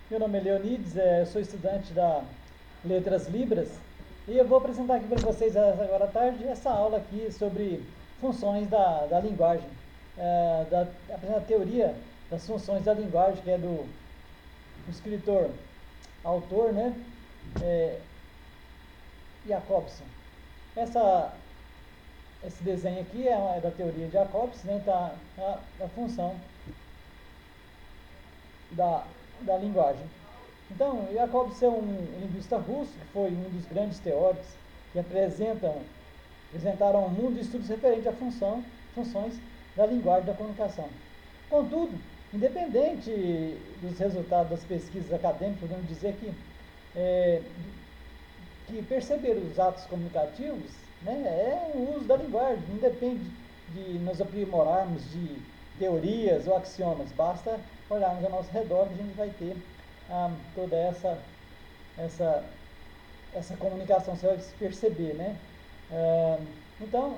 Meu nome é Leonides, sou estudante da Letras Libras e eu vou apresentar aqui para vocês agora à tarde essa aula aqui sobre funções da linguagem, apresentar a teoria das funções da linguagem, que é do escritor, autor, né, é, Jacobson. Esse desenho aqui é da teoria de Jacobson, né, tá, a função da linguagem. Então, Jacobson é um linguista russo, que foi um dos grandes teóricos que apresentaram ao mundo estudos referentes a funções da linguagem da comunicação. Contudo, independente dos resultados das pesquisas acadêmicas, podemos dizer que perceber os atos comunicativos, né, é o uso da linguagem, não depende de nos aprimorarmos de teorias ou axiomas, basta olharmos ao nosso redor que a gente vai ter toda essa comunicação, você vai perceber, né? Então,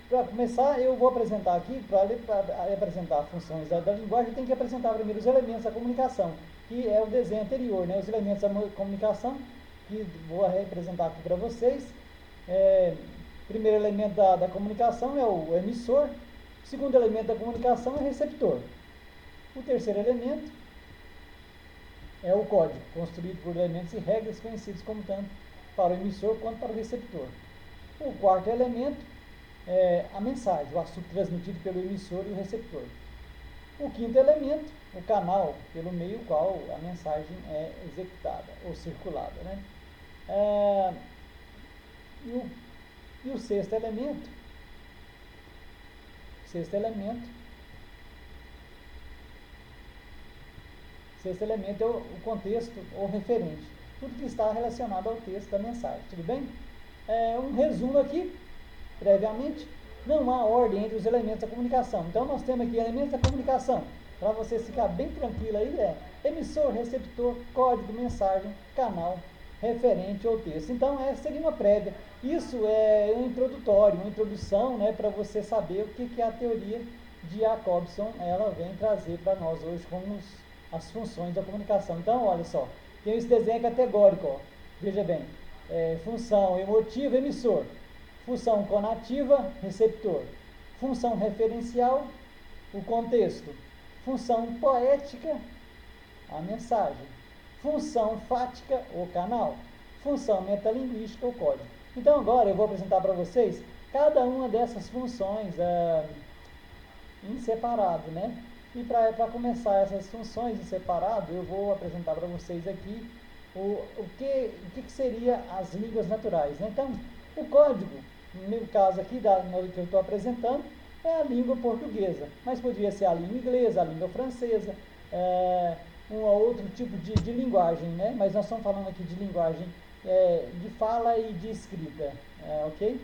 para começar, eu vou apresentar aqui, para apresentar funções da linguagem, eu tenho que apresentar primeiro os elementos da comunicação, que é o desenho anterior, né? Os elementos da comunicação, que vou representar aqui para vocês. Primeiro elemento da comunicação é o emissor, o segundo elemento da comunicação é o receptor. O terceiro elemento é o código, construído por elementos e regras conhecidos como tanto para o emissor quanto para o receptor. O quarto elemento é a mensagem, o assunto transmitido pelo emissor e o receptor. O quinto elemento, o canal pelo meio qual a mensagem é executada ou circulada, né? E o sexto elemento é o contexto ou referente, tudo que está relacionado ao texto da mensagem, tudo bem? Um resumo aqui, previamente, não há ordem entre os elementos da comunicação. Então, nós temos aqui elementos da comunicação, para você ficar bem tranquilo aí, emissor, receptor, código, mensagem, canal, referente ou texto. Então, essa seria uma prévia. Isso é um introdutório, uma introdução, né, para você saber o que é a teoria de Jacobson, ela vem trazer para nós hoje como as funções da comunicação. Então, olha só, tem esse desenho categórico, ó. Veja bem, função emotiva, emissor, função conativa, receptor, função referencial, o contexto, função poética, a mensagem, função fática, o canal, função metalinguística, o código. Então, agora eu vou apresentar para vocês cada uma dessas funções em separado, né? E para começar essas funções em separado, eu vou apresentar para vocês aqui o que seria as línguas naturais, né? Então, o código, no meu caso aqui, que eu estou apresentando, é a língua portuguesa, mas poderia ser a língua inglesa, a língua francesa, um outro tipo de linguagem, né? Mas nós estamos falando aqui de linguagem de fala e de escrita, ok?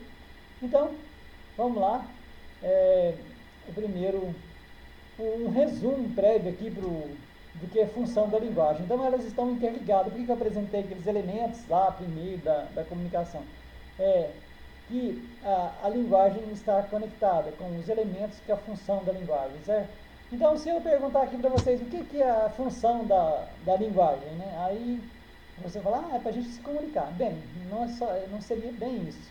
Então, vamos lá. O primeiro, um resumo prévio aqui do que é função da linguagem. Então, elas estão interligadas. Por que eu apresentei aqueles elementos lá primeiro da comunicação? Que a linguagem está conectada com os elementos que é a função da linguagem, certo? Então, se eu perguntar aqui para vocês o que é a função da linguagem, né? Aí você fala, é para a gente se comunicar. Bem, não seria bem isso.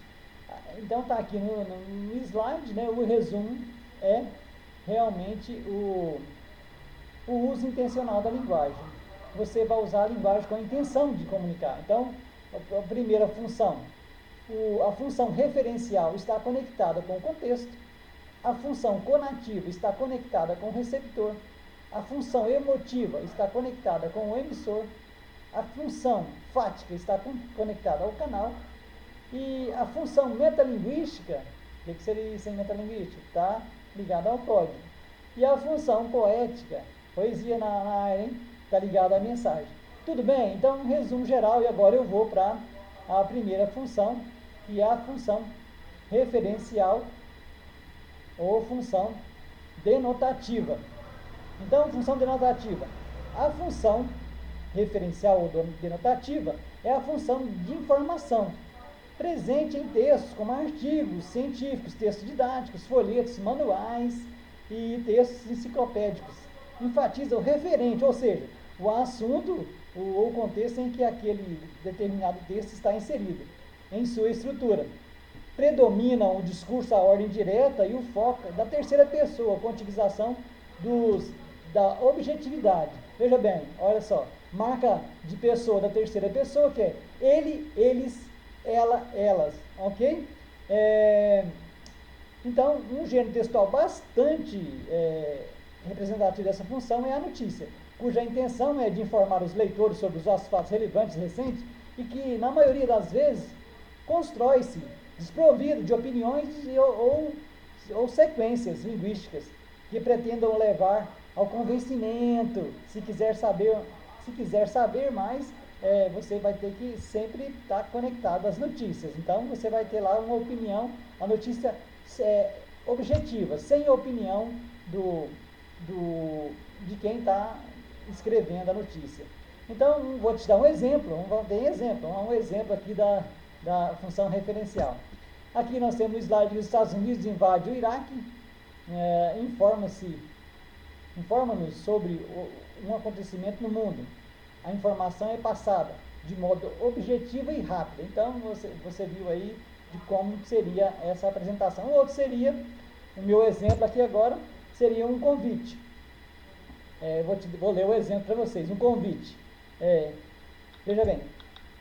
Então, está aqui no slide, né? O resumo é realmente o uso intencional da linguagem. Você vai usar a linguagem com a intenção de comunicar. Então, a primeira função, a função referencial está conectada com o contexto, a função conativa está conectada com o receptor, a função emotiva está conectada com o emissor, a função fática está conectada ao canal, e a função metalinguística, o que seria isso em metalinguística? Está ligada ao código. E a função poética, poesia na área, está ligada à mensagem. Tudo bem? Então, um resumo geral, e agora eu vou para a primeira função, que é a função referencial ou função denotativa. Então, função denotativa. A função referencial ou denotativa é a função de informação presente em textos como artigos científicos, textos didáticos, folhetos, manuais e textos enciclopédicos. Enfatiza o referente, ou seja, o assunto ou o contexto em que aquele determinado texto está inserido, em sua estrutura. Predomina o discurso, a ordem direta e o foco da terceira pessoa, com utilização da objetividade. Veja bem, olha só, marca de pessoa da terceira pessoa, que é ele, eles, ela, elas, ok? Então, um gênero textual bastante representativo dessa função é a notícia, cuja intenção é de informar os leitores sobre os fatos relevantes recentes e que, na maioria das vezes, constrói-se desprovido de opiniões ou sequências linguísticas que pretendam levar ao convencimento. Se quiser saber mais, você vai ter que sempre estar conectado às notícias. Então, você vai ter lá uma opinião, a notícia objetiva, sem a opinião de quem está escrevendo a notícia. Então, vou te dar um exemplo, um exemplo aqui da função referencial. Aqui nós temos o slide dos Estados Unidos invade o Iraque, informa-nos sobre um acontecimento no mundo. A informação é passada de modo objetivo e rápido. Então, você viu aí de como seria essa apresentação. O outro seria, o meu exemplo aqui agora, seria um convite. Vou ler o exemplo para vocês. Um convite. Veja bem,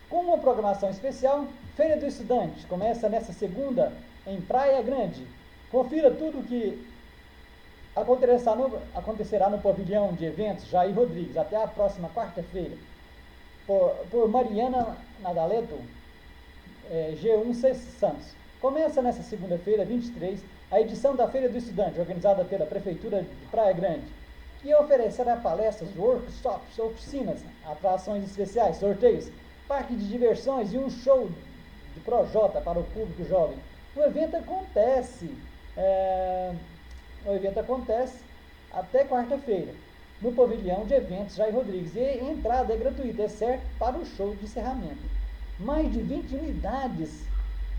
com uma programação especial, Feira do Estudante começa nesta segunda em Praia Grande. Confira tudo o que acontecerá no pavilhão de eventos Jair Rodrigues. Até a próxima quarta-feira. Por Mariana Nadaleto, G1 Santos. Começa nesta segunda-feira, 23, a edição da Feira do Estudante, organizada pela Prefeitura de Praia Grande, que oferecerá palestras, workshops, oficinas, atrações especiais, sorteios, parque de diversões e um show de Projota para o público jovem. O evento acontece até quarta-feira, no pavilhão de eventos Jair Rodrigues, e a entrada é gratuita, exceto para o show de encerramento. Mais de 20 unidades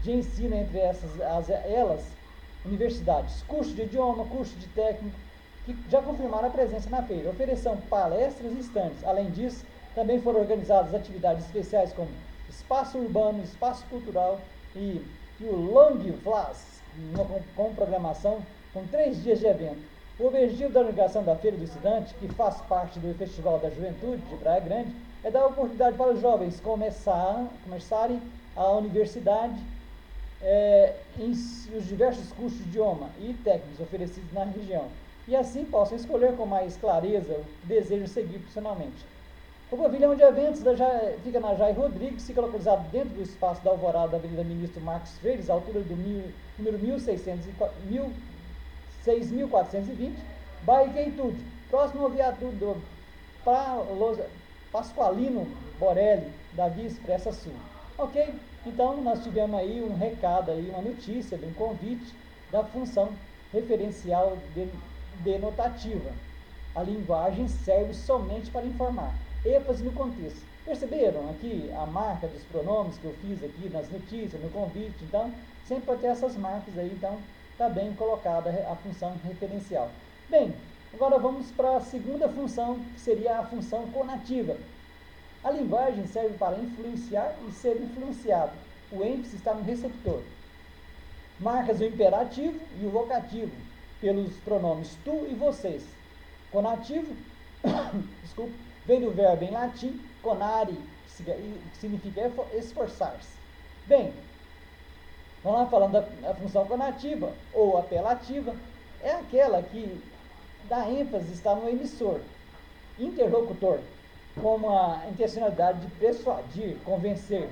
de ensino, entre elas universidades, curso de idioma, curso de técnico, que já confirmaram a presença na feira. Oferecerão palestras e estandes. Além disso, também foram organizadas atividades especiais como espaço urbano, espaço cultural e o Long Flash, com programação com 3 dias de evento. O objetivo da organização da Feira do Estudante, que faz parte do Festival da Juventude de Praia Grande, é dar oportunidade para os jovens começarem a universidade em os diversos cursos de idioma e técnicos oferecidos na região, e assim possam escolher com mais clareza o que desejam seguir profissionalmente. O pavilhão de eventos fica na Jair Rodrigues, fica localizado dentro do espaço da Alvorada da Avenida Ministro Marcos Freire, à altura do número 6.420, bairro Queitude, próximo ao viaduto do Pasqualino Borelli, da Via Expressa Sul. Ok? Então, nós tivemos aí um recado, aí, uma notícia, de um convite da função referencial denotativa. A linguagem serve somente para informar. ênfase no contexto. Perceberam aqui a marca dos pronomes que eu fiz aqui nas notícias, no convite? Então, sempre pode ter essas marcas aí, então está bem colocada a função referencial. Bem, agora vamos para a segunda função, que seria a função conativa. A linguagem serve para influenciar e ser influenciado. O ênfase está no receptor. Marcas o imperativo e o vocativo pelos pronomes tu e vocês. Conativo, desculpa, vem do verbo em latim, conare, que significa esforçar-se. Bem, vamos lá falando da função conativa ou apelativa, é aquela que dá ênfase, está no emissor, interlocutor, com a intencionalidade de persuadir, convencer.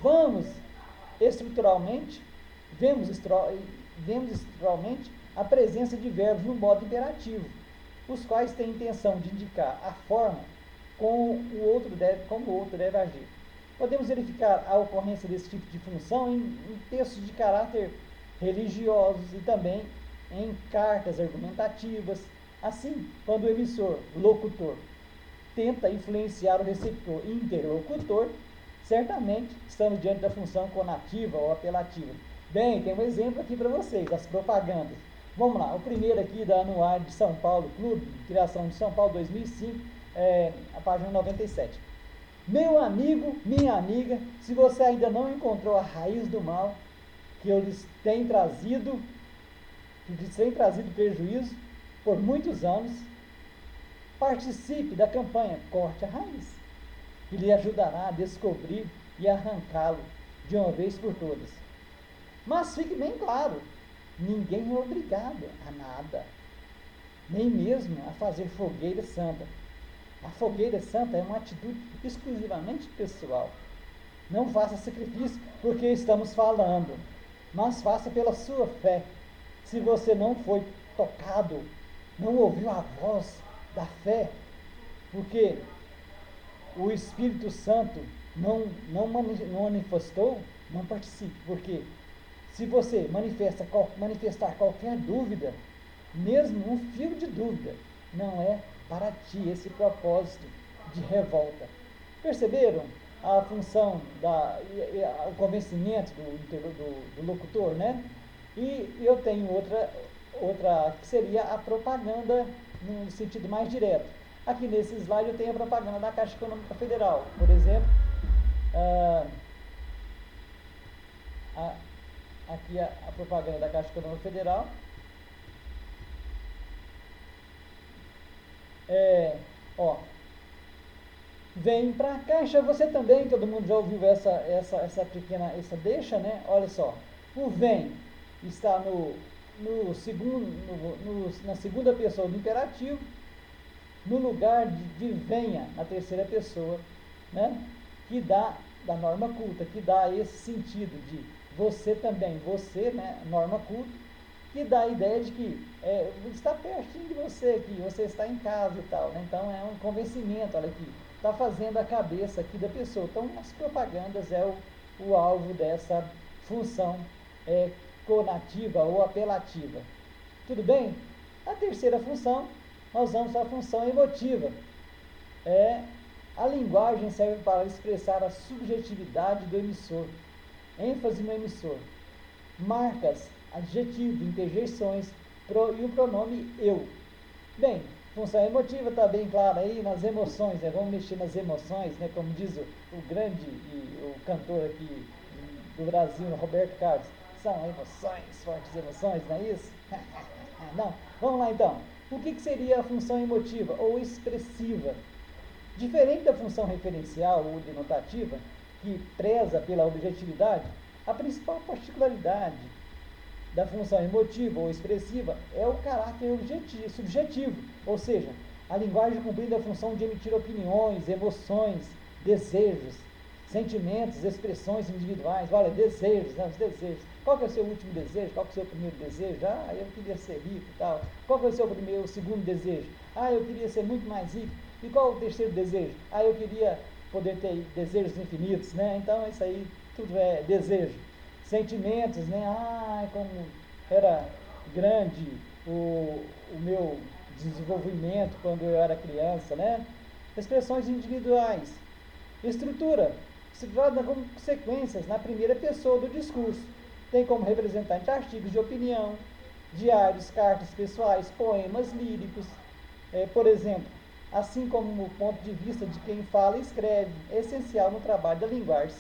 Vemos estruturalmente a presença de verbos no modo imperativo, os quais têm a intenção de indicar a forma como o outro deve agir. Podemos verificar a ocorrência desse tipo de função em textos de caráter religiosos e também em cartas argumentativas. Assim, quando o emissor, locutor, tenta influenciar o receptor, interlocutor, certamente estamos diante da função conativa ou apelativa. Bem, tem um exemplo aqui para vocês, as propagandas. Vamos lá, o primeiro aqui da Anuário de São Paulo Clube, criação de São Paulo 2005, a página 97. Meu amigo, minha amiga, se você ainda não encontrou a raiz do mal que eu lhes tenho trazido, prejuízo por muitos anos, participe da campanha Corte a Raiz, que lhe ajudará a descobrir e arrancá-lo de uma vez por todas. Mas fique bem claro, ninguém é obrigado a nada, nem mesmo a fazer fogueira santa. A fogueira santa é uma atitude exclusivamente pessoal. Não faça sacrifício porque estamos falando, mas faça pela sua fé. Se você não foi tocado, não ouviu a voz da fé, porque o Espírito Santo não manifestou, não participe, porque se você manifestar qualquer dúvida, mesmo um fio de dúvida, não é para ti esse propósito de revolta. Perceberam a função, o convencimento do locutor, né? E eu tenho outra que seria a propaganda no sentido mais direto. Aqui nesse slide eu tenho a propaganda da Caixa Econômica Federal, por exemplo. Aqui a propaganda da Caixa Econômica Federal. Vem para a Caixa, você também, todo mundo já ouviu essa pequena, essa deixa, né? Olha só, o vem está na segunda pessoa do imperativo, no lugar de venha, na terceira pessoa, né? Que dá, da norma culta, que dá esse sentido de você também, você, né? Norma culta, que dá a ideia de que está pertinho de você, que você está em casa e tal, né? Então é um convencimento, olha aqui, está fazendo a cabeça aqui da pessoa. Então as propagandas é o alvo dessa função conativa ou apelativa. Tudo bem? A terceira função, nós vamos à função emotiva. A linguagem serve para expressar a subjetividade do emissor, ênfase no emissor, marcas, adjetivo, interjeições e o pronome eu. Bem, função emotiva está bem clara aí nas emoções, né? Vamos mexer nas emoções, né? Como diz o grande o cantor aqui do Brasil, Roberto Carlos, são emoções, fortes emoções, não é isso? Não, vamos lá então. O que seria a função emotiva ou expressiva? Diferente da função referencial ou denotativa, que preza pela objetividade, a principal particularidade da função emotiva ou expressiva é o caráter subjetivo, ou seja, a linguagem cumprindo a função de emitir opiniões, emoções, desejos, sentimentos, expressões individuais. Olha, desejos, né, os desejos. Qual que é o seu último desejo? Qual que é o seu primeiro desejo? Eu queria ser rico e tal. Qual que é o seu segundo desejo? Eu queria ser muito mais rico. E qual o terceiro desejo? Eu queria poder ter desejos infinitos, né? Então, isso aí tudo é desejo. Sentimentos, né? Como era grande o meu desenvolvimento quando eu era criança, né? Expressões individuais. Estruturada como sequências na primeira pessoa do discurso. Tem como representante artigos de opinião, diários, cartas pessoais, poemas líricos. Por exemplo, assim como o ponto de vista de quem fala e escreve, é essencial no trabalho da linguagem.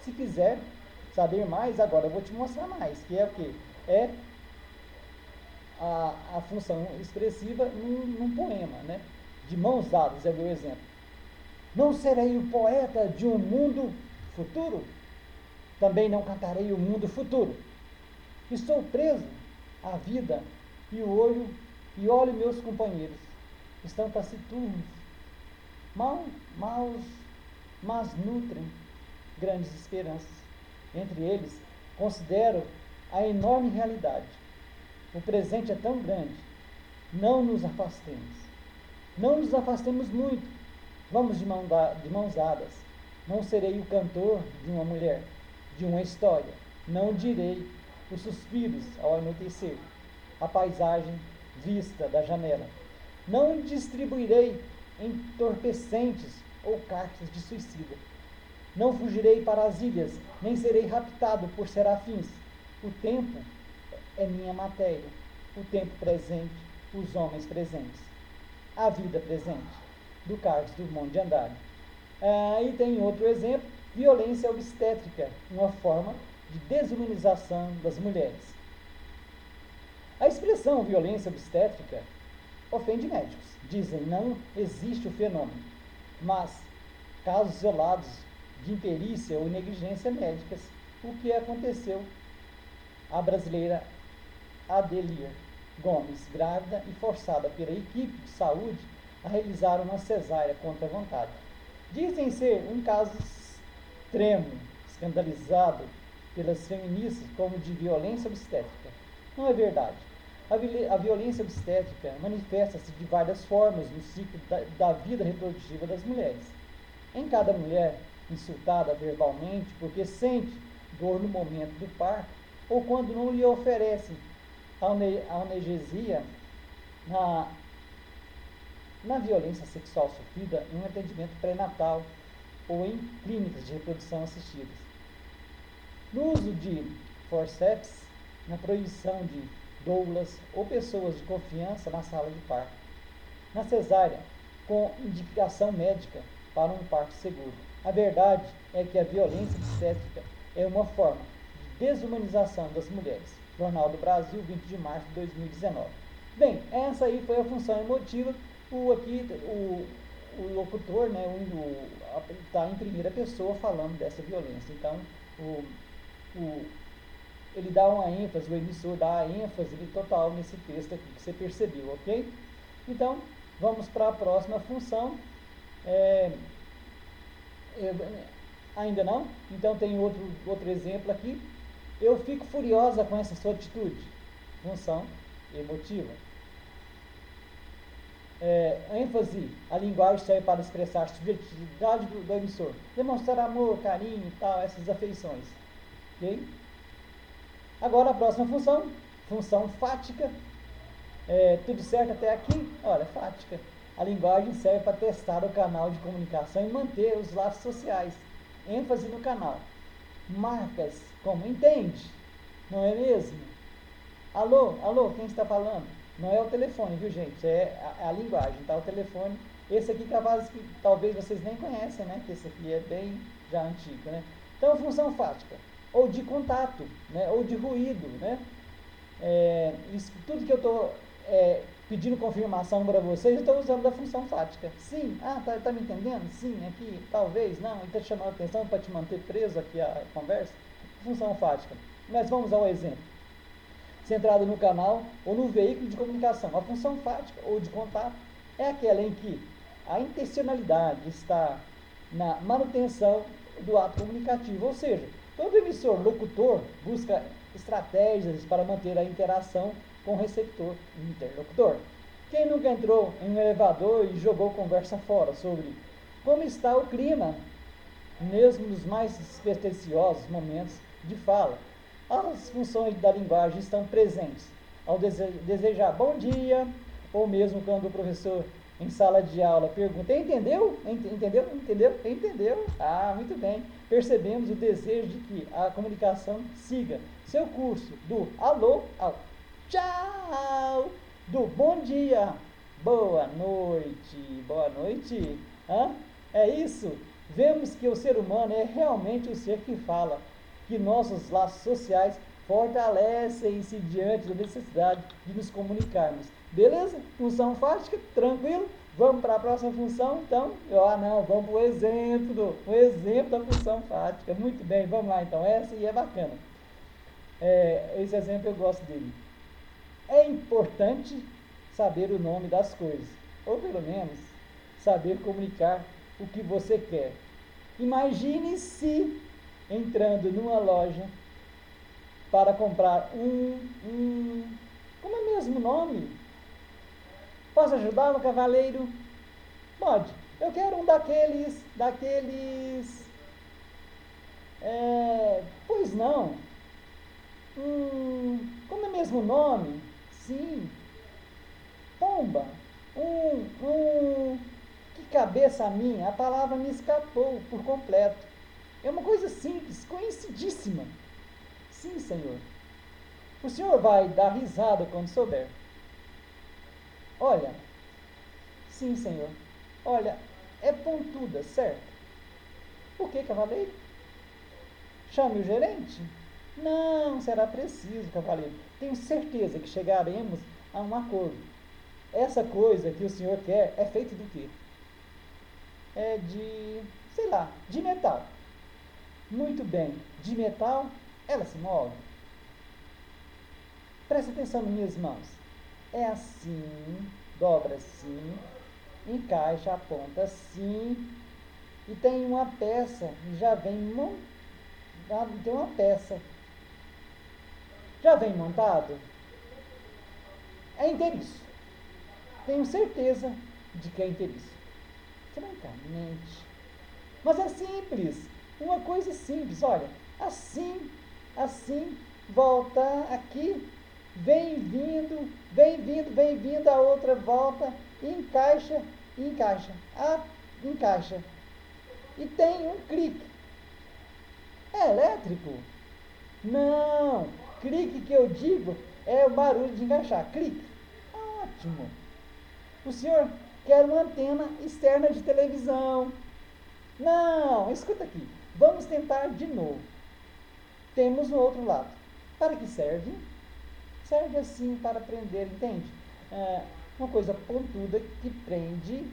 Se quiser saber mais, agora eu vou te mostrar mais, que é o quê? É a função expressiva num poema, né? De mãos dadas, é o meu exemplo. Não serei o poeta de um mundo futuro? Também não cantarei o mundo futuro. Estou preso à vida e olho meus companheiros. Estão taciturnos, maus, mas nutrem grandes esperanças. Entre eles, considero a enorme realidade. O presente é tão grande. Não nos afastemos. Não nos afastemos muito. Vamos de mãos dadas. Não serei o cantor de uma mulher, de uma história. Não direi os suspiros ao anoitecer, a paisagem vista da janela. Não distribuirei entorpecentes ou cartas de suicida. Não fugirei para as ilhas, nem serei raptado por serafins. O tempo é minha matéria, o tempo presente, os homens presentes, a vida presente. do Carlos Drummond de Andrade. E tem outro exemplo, violência obstétrica, uma forma de desumanização das mulheres. A expressão violência obstétrica ofende médicos. Dizem, não existe o fenômeno, mas casos isolados de imperícia ou negligência médicas, o que aconteceu à brasileira Adelir Gomes, grávida e forçada pela equipe de saúde a realizar uma cesárea contra a vontade. Dizem ser um caso extremo, escandalizado pelas feministas como de violência obstétrica. Não é verdade. A violência obstétrica manifesta-se de várias formas no ciclo da vida reprodutiva das mulheres. Em cada mulher insultada verbalmente porque sente dor no momento do parto ou quando não lhe oferecem analgesia na violência sexual sofrida em um atendimento pré-natal ou em clínicas de reprodução assistidas. No uso de forceps, na proibição de doulas ou pessoas de confiança na sala de parto. Na cesárea, com indicação médica para um parto seguro. A verdade é que a violência obstétrica é uma forma de desumanização das mulheres. Jornal do Brasil, 20 de março de 2019. Bem, essa aí foi a função emotiva. O locutor, né, está em primeira pessoa falando dessa violência. Então, ele dá uma ênfase, o emissor dá a ênfase total nesse texto aqui, que você percebeu, ok? Então, vamos para a próxima função. Ainda não? Então, tem outro exemplo aqui. Eu fico furiosa com essa sua atitude. Função emotiva. ênfase, a linguagem serve para expressar a subjetividade do emissor, demonstrar amor, carinho e tal, essas afeições. Ok? Agora a próxima função, função fática. Tudo certo até aqui? Olha, fática. A linguagem serve para testar o canal de comunicação e manter os laços sociais. ênfase no canal. Marcas como entende, não é mesmo? Alô, quem está falando? Não é o telefone, viu, gente? É a linguagem, tá? O telefone. Esse aqui, capaz que talvez vocês nem conhecem, né? Que esse aqui é bem já antigo, né? Então, função fática. Ou de contato, né? Ou de ruído, né? Isso, tudo que eu estou pedindo confirmação para vocês, eu estou usando da função fática. Sim, tá me entendendo? Sim, aqui, talvez, não. Está te chamando a atenção para te manter preso aqui a conversa? Função fática. Mas vamos ao exemplo. Centrado no canal ou no veículo de comunicação. A função fática ou de contato é aquela em que a intencionalidade está na manutenção do ato comunicativo, ou seja, todo emissor locutor busca estratégias para manter a interação com o receptor interlocutor. Quem nunca entrou em um elevador e jogou conversa fora sobre como está o clima, mesmo nos mais despretensiosos momentos de fala? As funções da linguagem estão presentes ao desejar bom dia, ou mesmo quando o professor em sala de aula pergunta, entendeu? Entendeu? Muito bem. Percebemos o desejo de que a comunicação siga seu curso do alô ao tchau, do bom dia, boa noite. É isso. Vemos que o ser humano é realmente o ser que fala, que nossos laços sociais fortalecem-se diante da necessidade de nos comunicarmos. Beleza? Função fática, tranquilo? Vamos para a próxima função, então? Vamos para o exemplo da função fática. Muito bem, vamos lá então. Essa aí é bacana. Esse exemplo eu gosto dele. É importante saber o nome das coisas, ou pelo menos saber comunicar o que você quer. Imagine-se entrando numa loja para comprar como é mesmo o nome? Posso ajudá-lo, cavaleiro? Pode. Eu quero um daqueles, pois não. Como é mesmo o nome? Sim. Pomba. Que cabeça minha, a palavra me escapou por completo. É uma coisa simples, conhecidíssima. Sim, senhor. O senhor vai dar risada quando souber. Olha. Sim, senhor. olha, é pontuda, certo? Por que, cavaleiro? Chame o gerente? Não será preciso, cavaleiro. Tenho certeza que chegaremos a um acordo. Essa coisa que o senhor quer é feita do quê? É de, sei lá, de metal. Muito bem, de metal, ela se move. Preste atenção nas minhas mãos. É assim, dobra assim, encaixa a ponta assim, e tem uma peça, já vem montado, tem uma peça. Já vem montado? É inteiriço. Tenho certeza de que é inteiriço. Francamente. Mas é simples. Uma coisa simples, olha. Assim, assim, volta aqui, vem vindo, a outra volta, encaixa, encaixa, encaixa. E tem um clique. É elétrico? Não, clique que eu digo é o barulho de encaixar. Clique. Ótimo. O senhor quer uma antena externa de televisão. Não, escuta aqui. Vamos tentar de novo. Temos no outro lado. Para que serve? Serve assim para prender, entende? Uma coisa pontuda que prende.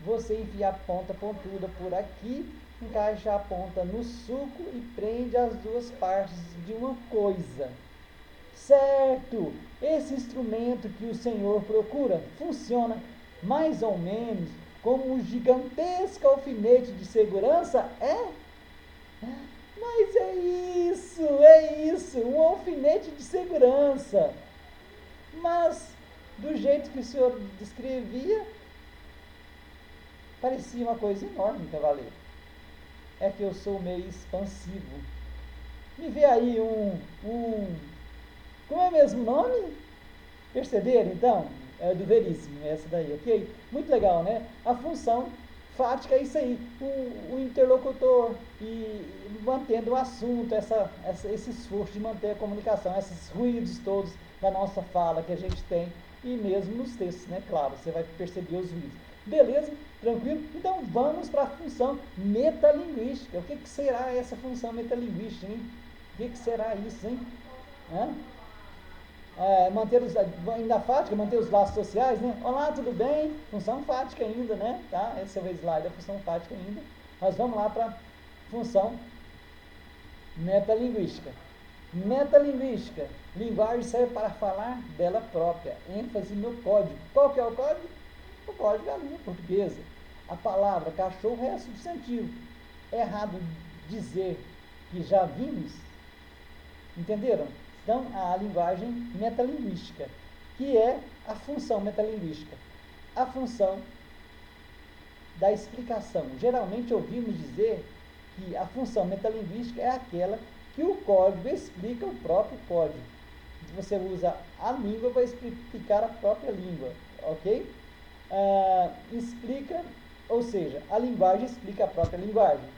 Você enfia a ponta pontuda por aqui, encaixa a ponta no suco e prende as duas partes de uma coisa. Certo! Esse instrumento que o senhor procura funciona mais ou menos como um gigantesco alfinete de segurança, é? Mas é isso, um alfinete de segurança. Mas, do jeito que o senhor descrevia, parecia uma coisa enorme, cavaleiro. É que eu sou meio expansivo. Me vê aí como é mesmo o nome? Perceberam, então? É do Veríssimo, essa daí, ok? Muito legal, né? A função fática é isso aí, o interlocutor e mantendo o assunto, esse esforço de manter a comunicação, esses ruídos todos da nossa fala que a gente tem, e mesmo nos textos, né? Claro, você vai perceber os ruídos. Beleza? Tranquilo? Então vamos para a função metalinguística. O que será essa função metalinguística, hein? O que será isso, hein? Hã? Ainda fática, manter os laços sociais, né? Olá, tudo bem? Função fática ainda, né? Tá? Esse é o slide da função fática ainda. Mas vamos lá para a função metalinguística. Metalinguística. Linguagem serve para falar dela própria. ênfase no código. Qual que é o código? O código da língua portuguesa. A palavra cachorro é substantivo. É errado dizer que já vimos. Entenderam? Então, a linguagem metalinguística, que é a função metalinguística, a função da explicação. Geralmente ouvimos dizer que a função metalinguística é aquela que o código explica o próprio código. Você usa a língua para explicar a própria língua, ok? Explica, ou seja, a linguagem explica a própria linguagem.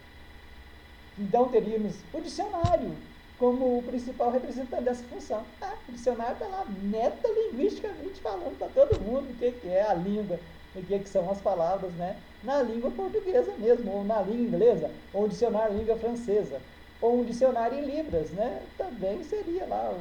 Então, teríamos o dicionário como o principal representante dessa função. O dicionário está lá metalinguisticamente falando para todo mundo o que é a língua, o que são as palavras, né? Na língua portuguesa mesmo, ou na língua inglesa, ou um dicionário língua francesa, ou um dicionário em libras, né? Também seria lá,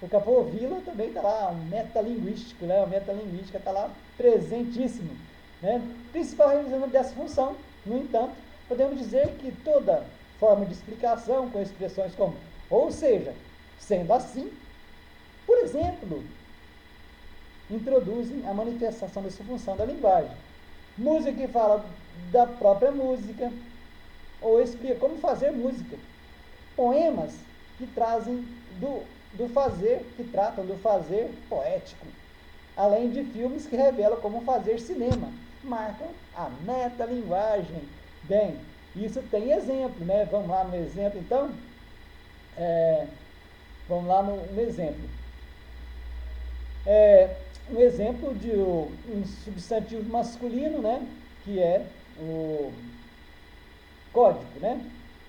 o Capovilla também está lá, um metalinguístico, né? A metalinguística está lá presentíssimo, né? Principal representante dessa função, no entanto, podemos dizer que toda forma de explicação com expressões como ou seja, sendo assim, por exemplo, introduzem a manifestação dessa função da linguagem. Música que fala da própria música, ou explica como fazer música. Poemas que trazem do fazer, que tratam do fazer poético. Além de filmes que revelam como fazer cinema. Marcam a metalinguagem. Bem, isso tem exemplo, né? Vamos lá no exemplo, então? Vamos lá no exemplo. Um exemplo de um substantivo masculino, né? Que é o código, né?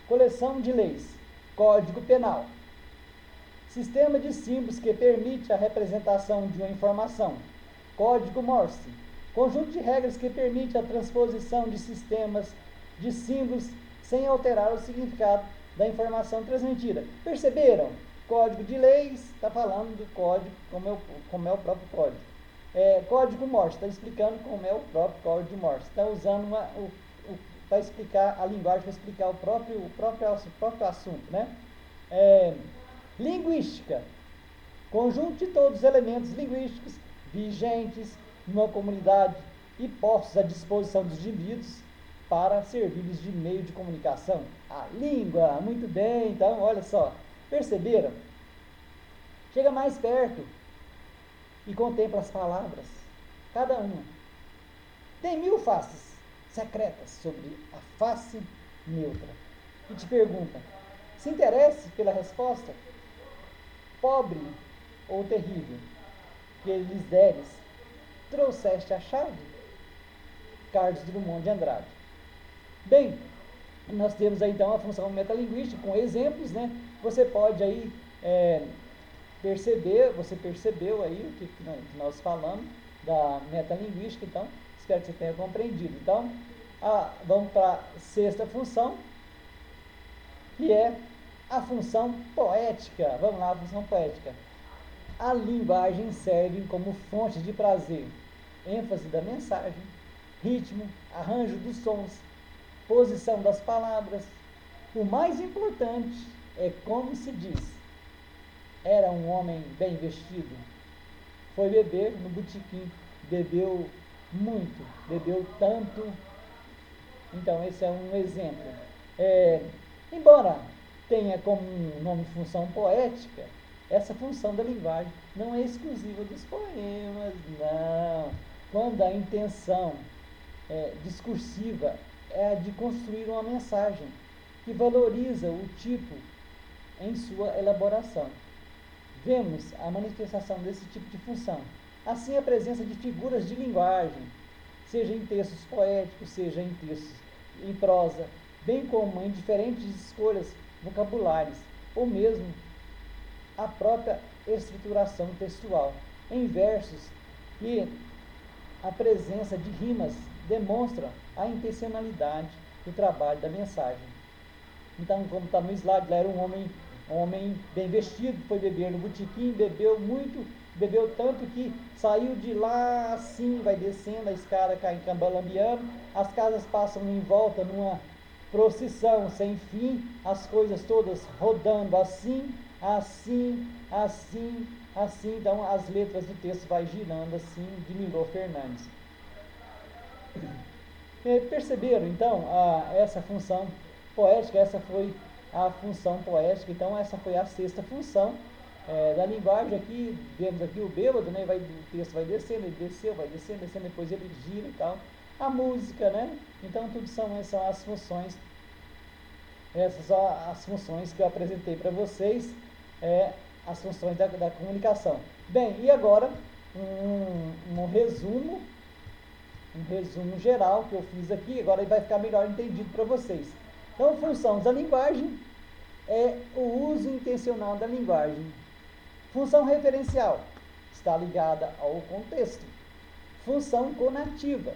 Coleção de leis. Código penal. Sistema de símbolos que permite a representação de uma informação. Código Morse. Conjunto de regras que permite a transposição de sistemas de símbolos sem alterar o significado da informação transmitida. Perceberam? Código de leis, está falando do código, como é o próprio código. Código Morse, está explicando como é o próprio código de Morse. Está usando para explicar a linguagem, para explicar o próprio assunto, né? Linguística, conjunto de todos os elementos linguísticos vigentes numa comunidade e postos à disposição dos indivíduos para servir-lhes de meio de comunicação. A língua, muito bem, então, olha só, perceberam? Chega mais perto e contempla as palavras, cada uma. Tem 1000 faces secretas sobre a face neutra. E te pergunta, se interesse pela resposta, pobre ou terrível, que lhes deres, trouxeste a chave? Carlos Drummond de Andrade. Bem, nós temos aí então a função metalinguística com exemplos, né? Você pode aí você percebeu aí o que nós falamos da metalinguística, então, espero que você tenha compreendido. Então, vamos para a sexta função, que é a função poética. Vamos lá, a função poética. A linguagem serve como fonte de prazer, ênfase da mensagem, ritmo, arranjo dos sons, posição das palavras. O mais importante é como se diz. Era um homem bem vestido. Foi beber no botequim. Bebeu muito. Bebeu tanto. Então, esse é um exemplo. Embora tenha como nome função poética, essa função da linguagem não é exclusiva dos poemas, não. Quando a intenção discursiva é a de construir uma mensagem que valoriza o tipo em sua elaboração. Vemos a manifestação desse tipo de função. Assim, a presença de figuras de linguagem, seja em textos poéticos, seja em textos em prosa, bem como em diferentes escolhas vocabulares, ou mesmo a própria estruturação textual. Em versos que a presença de rimas demonstra a intencionalidade do trabalho da mensagem. Então, como está no slide, lá era um homem bem vestido, foi beber no botequim, bebeu muito, bebeu tanto que saiu de lá assim, vai descendo a escada, cai cambalambeando, as casas passam em volta numa procissão sem fim, as coisas todas rodando assim, então as letras do texto vai girando assim, de Milor Fernandes. Perceberam então essa função poética? Essa foi a função poética, então essa foi a sexta função da linguagem. Aqui vemos aqui o bêbado, né? O texto vai descendo, ele desceu, vai descendo, depois ele gira e tal. A música, né? Então tudo são as funções, essas são as funções que eu apresentei para vocês, as funções da comunicação. Bem, e agora um resumo geral que eu fiz aqui, agora vai ficar melhor entendido para vocês. Então, função da linguagem é o uso intencional da linguagem. Função referencial está ligada ao contexto. Função conativa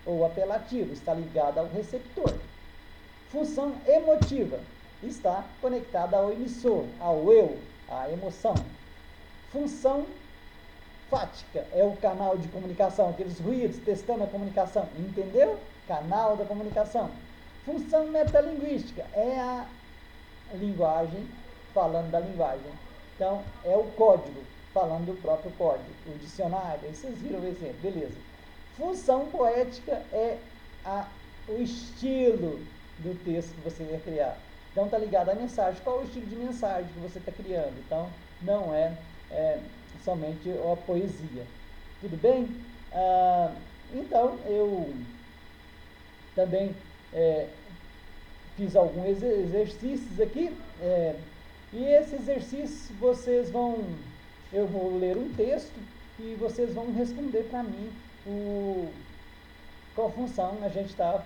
ou apelativa está ligada ao receptor. Função emotiva está conectada ao emissor, ao eu, à emoção. Função fática é o canal de comunicação, aqueles ruídos testando a comunicação, entendeu? Canal da comunicação. Função metalinguística é a linguagem falando da linguagem. Então, é o código falando do próprio código, o dicionário, aí vocês viram o exemplo, beleza. Função poética é o estilo do texto que você vai criar. Então, está ligado à mensagem. Qual é o estilo de mensagem que você está criando? Então, não é somente a poesia. Tudo bem? Então, eu também fiz alguns exercícios aqui, e esses exercícios eu vou ler um texto e vocês vão responder para mim qual função a gente está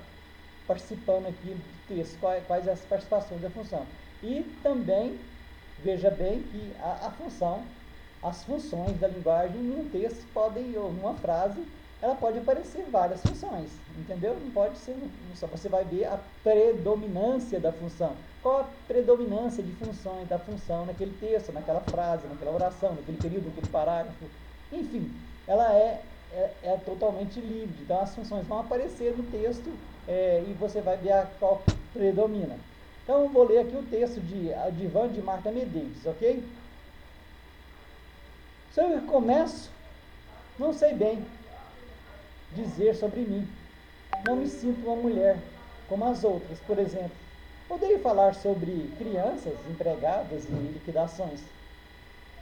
participando aqui do texto, quais as participações da função. E também, veja bem que as funções da linguagem num texto podem, ou numa frase, ela pode aparecer várias funções, entendeu? Não pode ser só. Você vai ver a predominância da função. Qual a predominância de funções da função naquele texto, naquela frase, naquela oração, naquele período, naquele parágrafo. Enfim, ela é totalmente livre. Então, as funções vão aparecer no texto e você vai ver a qual predomina. Então, eu vou ler aqui o texto de Ivan de Marta Medeiros, ok? Se eu começo, não sei bem dizer sobre mim. Não me sinto uma mulher como as outras, por exemplo. Odeio falar sobre crianças, empregadas e liquidações.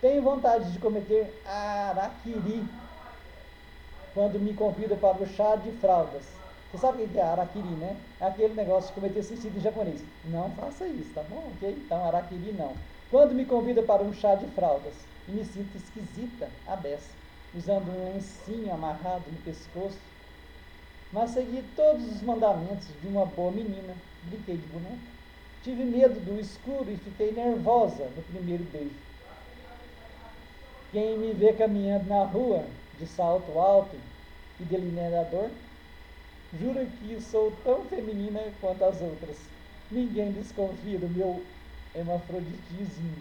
Tenho vontade de cometer araquiri quando me convidam para o chá de fraldas. Você sabe o que é araquiri, né? É aquele negócio de cometer suicídio em japonês. Não faça isso, tá bom? Ok? Então, araquiri não. Quando me convidam para um chá de fraldas e me sinto esquisita, a beça, usando um lencinho amarrado no pescoço, mas segui todos os mandamentos de uma boa menina. Brinquei de boneca. Tive medo do escuro e fiquei nervosa no primeiro beijo. Quem me vê caminhando na rua, de salto alto e delineador, jura que sou tão feminina quanto as outras. Ninguém desconfia do meu hermafroditismo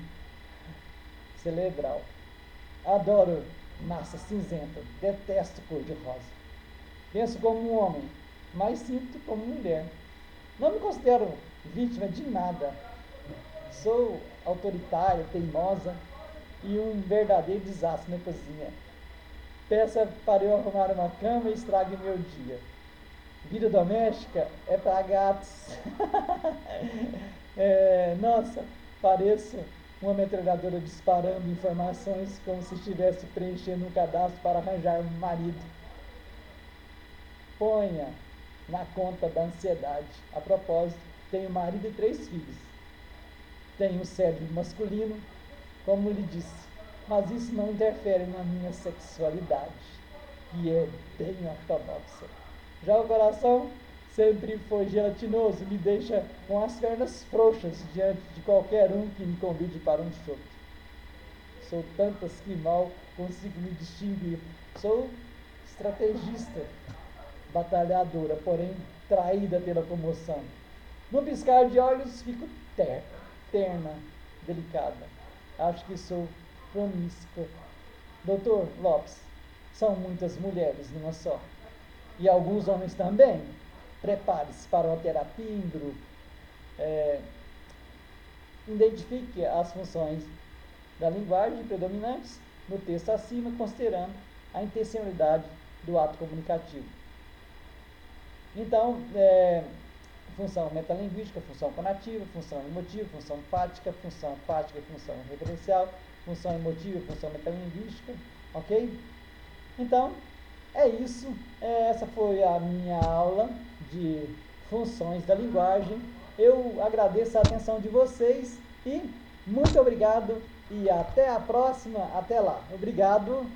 cerebral. Adoro massa cinzenta, detesto cor de rosa. Penso como um homem, mas sinto como mulher. Não me considero vítima de nada. Sou autoritária, teimosa e um verdadeiro desastre na cozinha. Peça para eu arrumar uma cama e estrague meu dia. Vida doméstica é para gatos. Nossa, pareço uma metralhadora disparando informações como se estivesse preenchendo um cadastro para arranjar um marido. Ponha na conta da ansiedade. A propósito, tenho marido e 3 filhos. Tenho um cérebro masculino, como lhe disse, mas isso não interfere na minha sexualidade, que é bem ortodoxa. Já o coração sempre foi gelatinoso e me deixa com as pernas frouxas diante de qualquer um que me convide para um chope. Sou tantas que mal consigo me distinguir. Sou estrategista, batalhadora, porém traída pela comoção. No piscar de olhos fico terna, delicada. Acho que sou promíscua. Doutor Lopes, são muitas mulheres numa só. E alguns homens também. Prepare-se para uma terapia em grupo. Identifique as funções da linguagem predominantes no texto acima, considerando a intencionalidade do ato comunicativo. Então, função metalinguística, função conativa, função emotiva, função fática, função referencial, função emotiva, função metalinguística, ok? Então, é isso. Essa foi a minha aula de funções da linguagem. Eu agradeço a atenção de vocês e muito obrigado e até a próxima. Até lá. Obrigado.